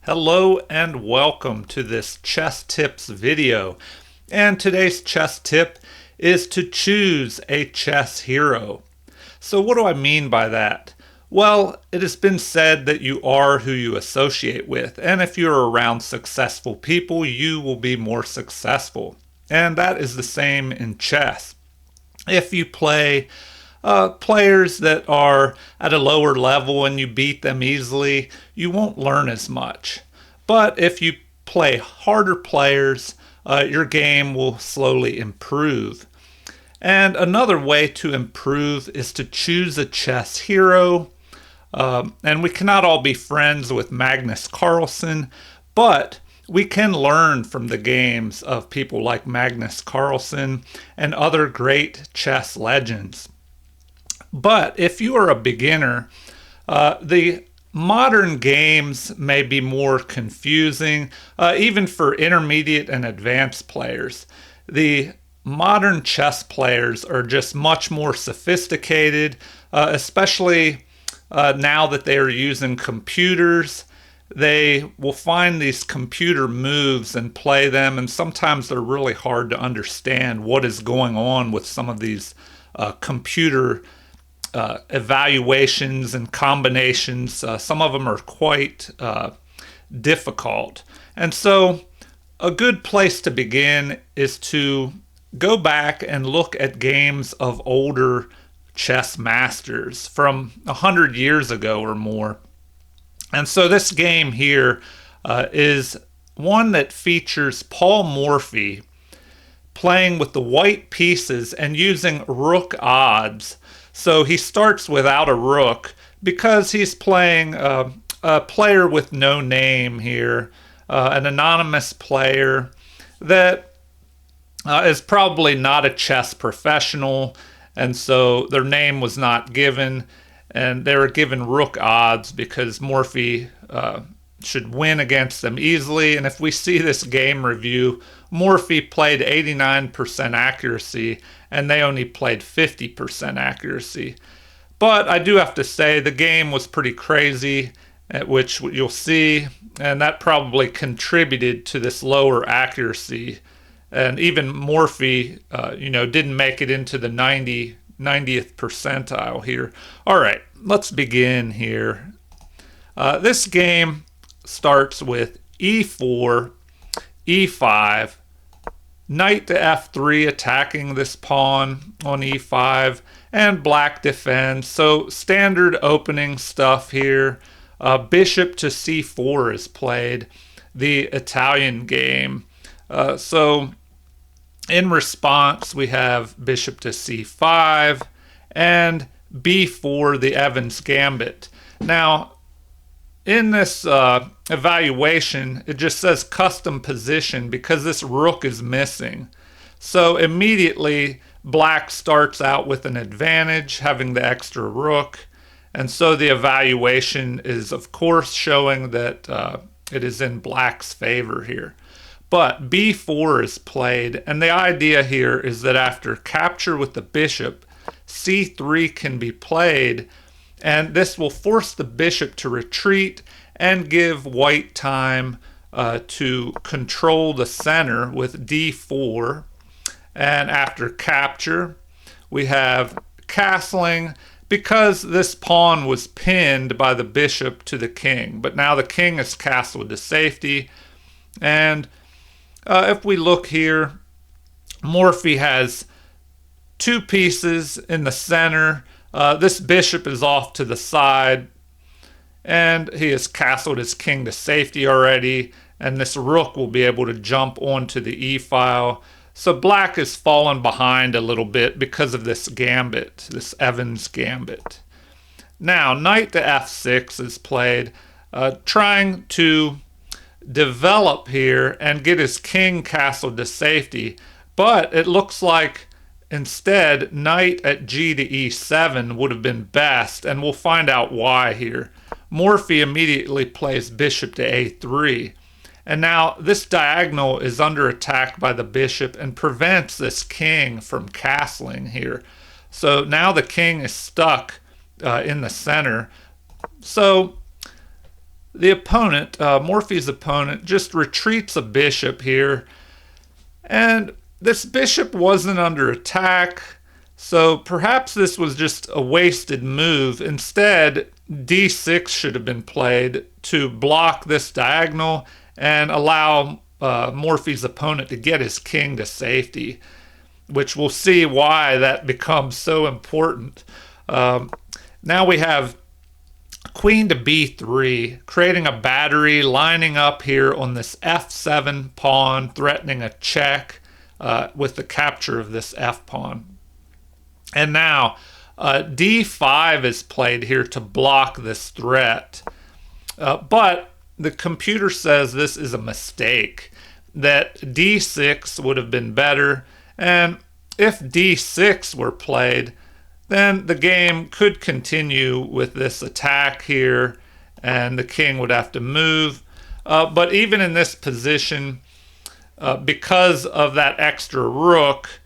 Hello and welcome to this chess tips video. And today's chess tip is to choose a chess hero. So what do I mean by that? Well, it has been said that you are who you associate with, and if you're around successful people, you will be more successful. And that is the same in chess. If you play players that are at a lower level and you beat them easily, you won't learn as much. But if you play harder players, your game will slowly improve. And another way to improve is to choose a chess hero. And we cannot all be friends with Magnus Carlsen, but we can learn from the games of people like Magnus Carlsen and other great chess legends. But if you are a beginner, the modern games may be more confusing, even for intermediate and advanced players. The modern chess players are just much more sophisticated, especially now that they are using computers. They will find these computer moves and play them, and sometimes they're really hard to understand what is going on with some of these computer evaluations and combinations. Some of them are quite difficult. And so a good place to begin is to go back and look at games of older chess masters from 100 years ago or more. And so this game here is one that features Paul Morphy playing with the white pieces and using rook odds. So he starts without a rook because he's playing a player with no name here, an anonymous player that is probably not a chess professional, and so their name was not given, and they were given rook odds because Morphy should win against them easily. And if we see this game review, Morphy played 89% accuracy and they only played 50% accuracy. But I do have to say the game was pretty crazy, which you'll see, and that probably contributed to this lower accuracy. And even Morphy, didn't make it into the 90th percentile here. All right, let's begin here. This game starts with e4, e5, knight to f3 attacking this pawn on e5, and black defends. So standard opening stuff here. Bishop to c4 is played, the Italian game. So in response, we have bishop to c5 and b4, the Evans Gambit. Now, in this evaluation, it just says custom position because this rook is missing. So immediately, black starts out with an advantage, having the extra rook. And so the evaluation is, of course, showing that it is in black's favor here. But b4 is played, and the idea here is that after capture with the bishop, c3 can be played, and this will force the bishop to retreat and give white time to control the center with d4. And after capture, we have castling because this pawn was pinned by the bishop to the king. But now the king is castled to safety. And if we look here, Morphy has two pieces in the center. This bishop is off to the side, and he has castled his king to safety already, and this rook will be able to jump onto the e-file. So black is fallen behind a little bit because of this gambit, this Evans Gambit. Now, knight to f6 is played, trying to develop here and get his king castled to safety, but it looks like instead knight at g to e7 would have been best, and we'll find out why here. Morphy immediately plays bishop to a3, and now this diagonal is under attack by the bishop and prevents this king from castling here. So now the king is stuck in the center. So the opponent, Morphy's opponent, just retreats a bishop here. And this bishop wasn't under attack, so perhaps this was just a wasted move. Instead, d6 should have been played to block this diagonal and allow Morphy's opponent to get his king to safety, which we'll see why that becomes so important. Now we have queen to b3, creating a battery, lining up here on this f7 pawn, threatening a check with the capture of this f pawn. And now d5 is played here to block this threat. But the computer says this is a mistake, that d6 would have been better, and if d6 were played, then the game could continue with this attack here, and the king would have to move. But even in this position, because of that extra rook,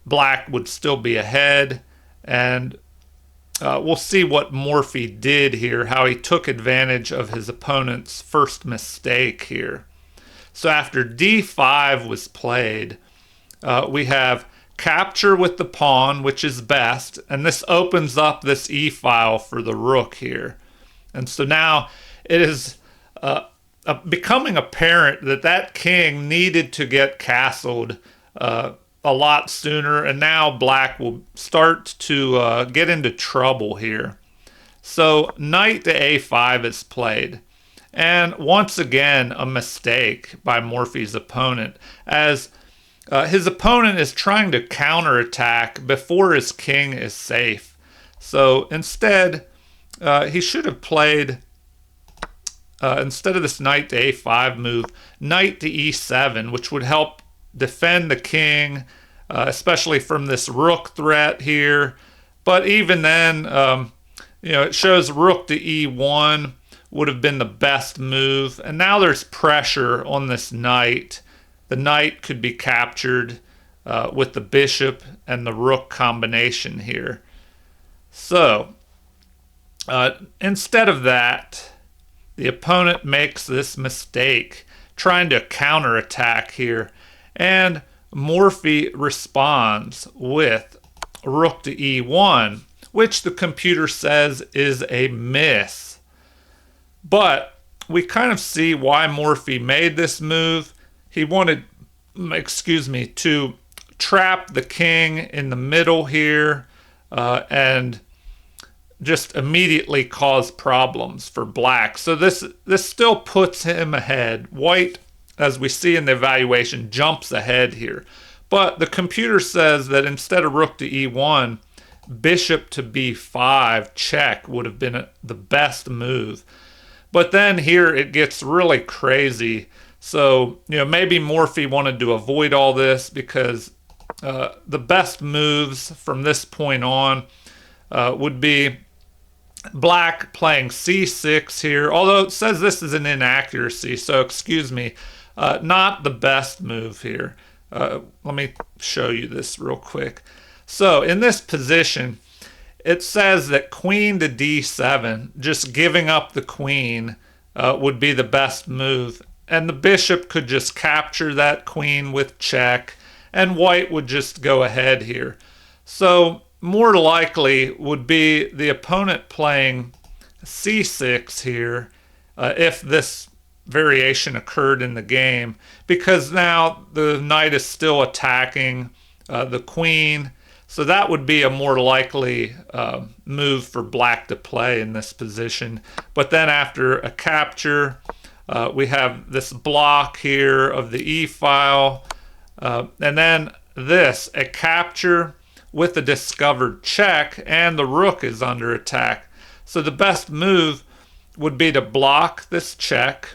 black would still be ahead, and we'll see what Morphy did here, how he took advantage of his opponent's first mistake here. So after d5 was played, we have capture with the pawn, which is best, and this opens up this e-file for the rook here. And so now it is becoming apparent that that king needed to get castled a lot sooner, and now black will start to get into trouble here. So knight to a5 is played, and once again a mistake by Morphy's opponent, as his opponent is trying to counterattack before his king is safe. So instead, he should have played, instead of this knight to a5 move, knight to e7, which would help defend the king, especially from this rook threat here. But even then, it shows rook to e1 would have been the best move. And now there's pressure on this knight. The knight could be captured with the bishop and the rook combination here. So instead of that, the opponent makes this mistake, trying to counterattack here, and Morphy responds with rook to e1, which the computer says is a miss. But we kind of see why Morphy made this move. He wanted, to trap the king in the middle here and just immediately cause problems for black. So this still puts him ahead. White, as we see in the evaluation, jumps ahead here. But the computer says that instead of rook to e1, bishop to b5 check would have been the best move. But then here it gets really crazy. So, maybe Morphy wanted to avoid all this, because the best moves from this point on would be black playing c6 here, although it says this is an inaccuracy, so excuse me, not the best move here. Let me show you this real quick. So in this position, it says that queen to d7, just giving up the queen, would be the best move. And the bishop could just capture that queen with check, and white would just go ahead here. So more likely would be the opponent playing c6 here if this variation occurred in the game, because now the knight is still attacking the queen. So that would be a more likely move for black to play in this position. But then after a capture, we have this block here of the e-file, and then this, a capture with a discovered check, and the rook is under attack. So the best move would be to block this check,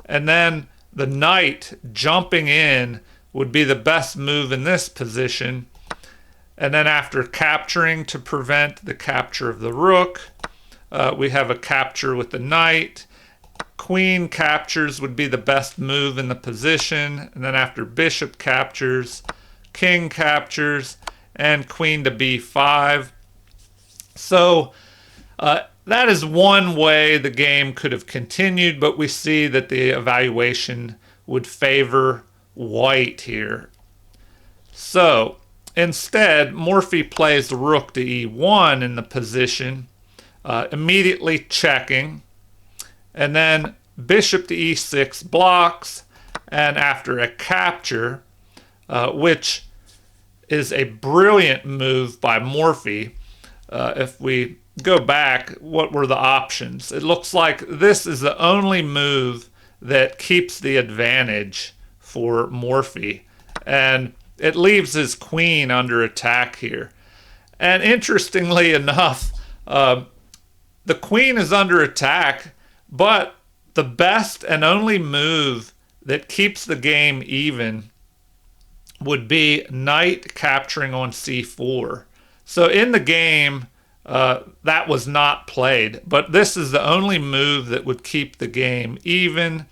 and then the knight jumping in would be the best move in this position. And then after capturing to prevent the capture of the rook, we have a capture with the knight. Queen captures would be the best move in the position, and then after bishop captures, king captures, and queen to b5. So that is one way the game could have continued, but we see that the evaluation would favor white here. So instead, Morphy plays rook to e1 in the position, immediately checking, and then bishop to e6 blocks, and after a capture, which is a brilliant move by Morphy. If we go back, what were the options? It looks like this is the only move that keeps the advantage for Morphy, and it leaves his queen under attack here. And interestingly enough, the queen is under attack, but the best and only move that keeps the game even would be knight capturing on c4. So in the game, that was not played, but this is the only move that would keep the game even,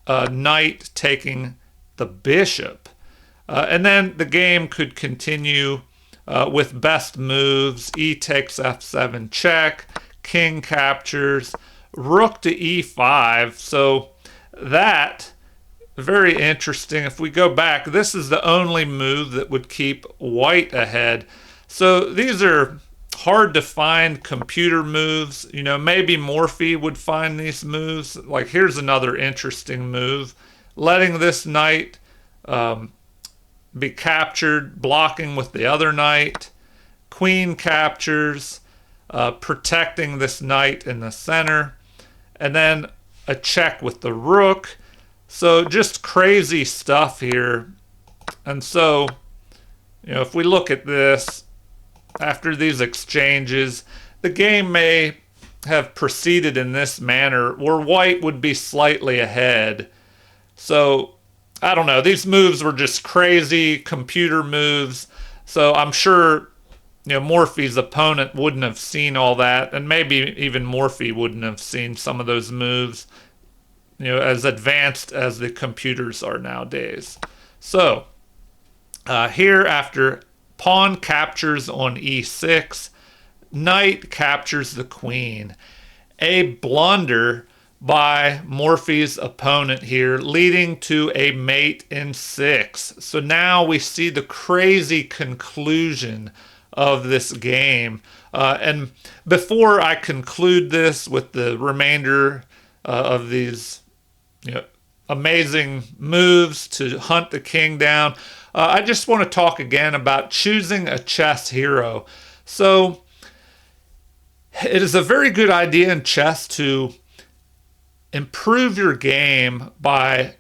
knight taking the bishop. And then the game could continue with best moves. E takes f7 check, king captures, rook to e5. So that, very interesting. If we go back, this is the only move that would keep white ahead. So these are hard to find computer moves. You know, maybe Morphy would find these moves. Like here's another interesting move. Letting this knight be captured, blocking with the other knight. Queen captures, protecting this knight in the center. And then a check with the rook. So just crazy stuff here. And so, you know, if we look at this, after these exchanges, the game may have proceeded in this manner where white would be slightly ahead. So, I don't know. These moves were just crazy computer moves. So I'm sure, you know, Morphy's opponent wouldn't have seen all that, and maybe even Morphy wouldn't have seen some of those moves, you know, as advanced as the computers are nowadays. So here, after pawn captures on e6, knight captures the queen. A blunder by Morphy's opponent here, leading to a mate in 6. So now we see the crazy conclusion of this game. And before I conclude this with the remainder of these, you know, amazing moves to hunt the king down, I just want to talk again about choosing a chess hero. So it is a very good idea in chess to improve your game by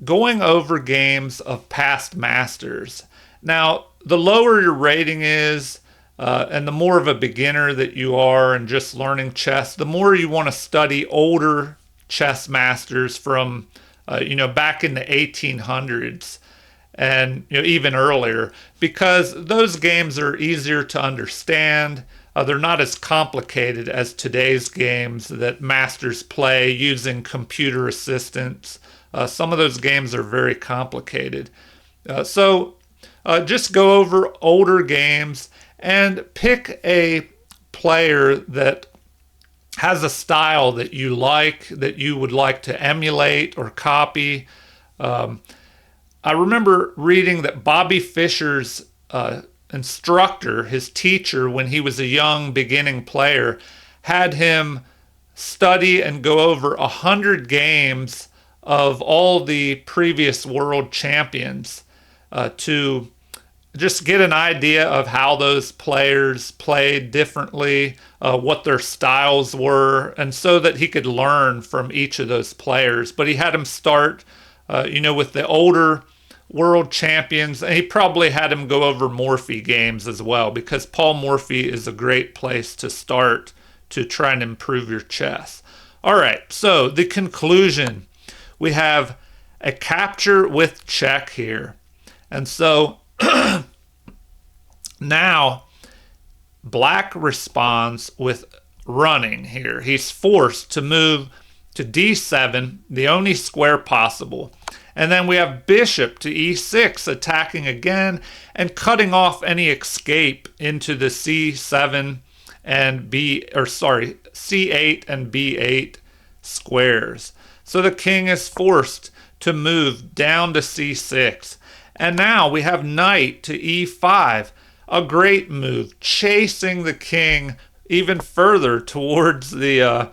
going over games of past masters. Now, the lower your rating is, and the more of a beginner that you are and just learning chess, the more you want to study older chess masters from, you know, back in the 1800s. And, you know, even earlier, because those games are easier to understand. They're not as complicated as today's games that masters play using computer assistance. Some of those games are very complicated. So just go over older games and pick a player that has a style that you like, that you would like to emulate or copy. I remember reading that Bobby Fischer's instructor, his teacher, when he was a young beginning player, had him study and go over 100 games of all the previous world champions to just get an idea of how those players played differently, what their styles were, and so that he could learn from each of those players. But he had him start, you know, with the older world champions, and he probably had him go over Morphy games as well, because Paul Morphy is a great place to start to try and improve your chess. All right, so the conclusion, we have a capture with check here. And so now black responds with running here. He's forced to move to d7, the only square possible. And then we have bishop to e6 attacking again and cutting off any escape into the c7 and C8 and B8 squares. So the king is forced to move down to C6. And now we have knight to E5. A great move, chasing the king even further towards the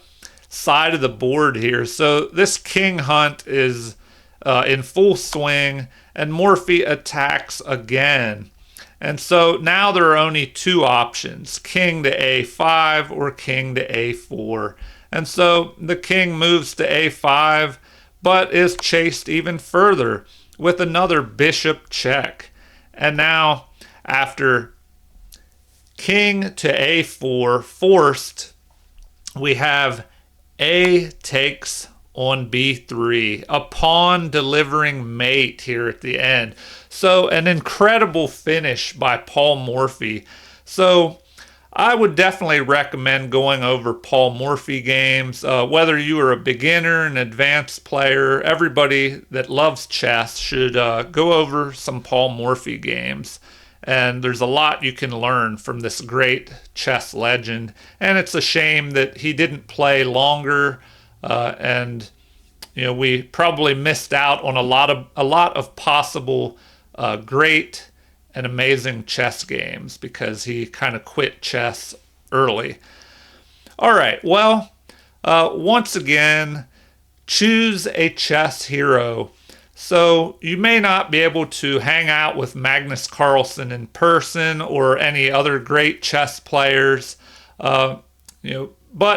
side of the board here. So this king hunt is in full swing, and Morphy attacks again. And so now there are only two options, king to A5 or king to A4. And so the king moves to A5, but is chased even further with another bishop check. And now, after king to A4 forced, we have A takes on B3, a pawn delivering mate here at the end. So an incredible finish by Paul Morphy. So I would definitely recommend going over Paul Morphy games. Whether you are a beginner, an advanced player, everybody that loves chess should go over some Paul Morphy games. And there's a lot you can learn from this great chess legend. And it's a shame that he didn't play longer. And we probably missed out on a lot of possible great and amazing chess games because he kind of quit chess early. All right, well, once again, choose a chess hero. So you may not be able to hang out with Magnus Carlsen in person or any other great chess players, but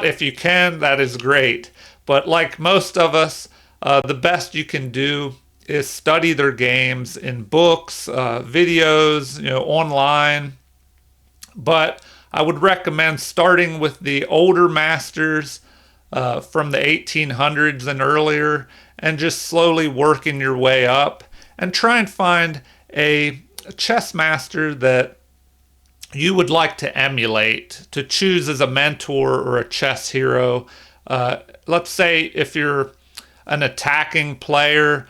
if you can, that is great. But like most of us, the best you can do is study their games in books, videos, online. But I would recommend starting with the older masters from the 1800s and earlier, and just slowly working your way up, and try and find a chess master that you would like to emulate, to choose as a mentor or a chess hero. Let's say if you're an attacking player,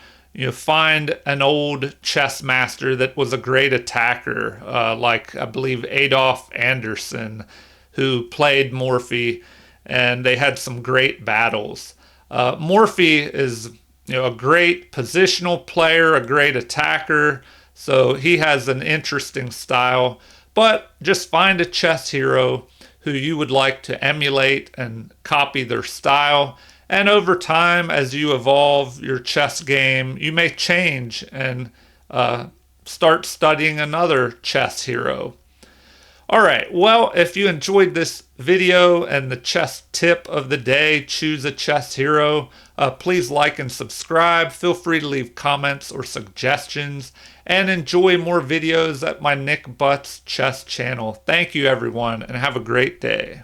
find an old chess master that was a great attacker, like I believe Adolf Anderson, who played Morphy, and they had some great battles. Morphy is a great positional player, a great attacker, so he has an interesting style. But just find a chess hero who you would like to emulate and copy their style. And over time, as you evolve your chess game, you may change and start studying another chess hero. All right, well, if you enjoyed this video and the chess tip of the day, choose a chess hero, please like and subscribe. Feel free to leave comments or suggestions, and enjoy more videos at my Nick Butts Chess channel. Thank you, everyone, and have a great day.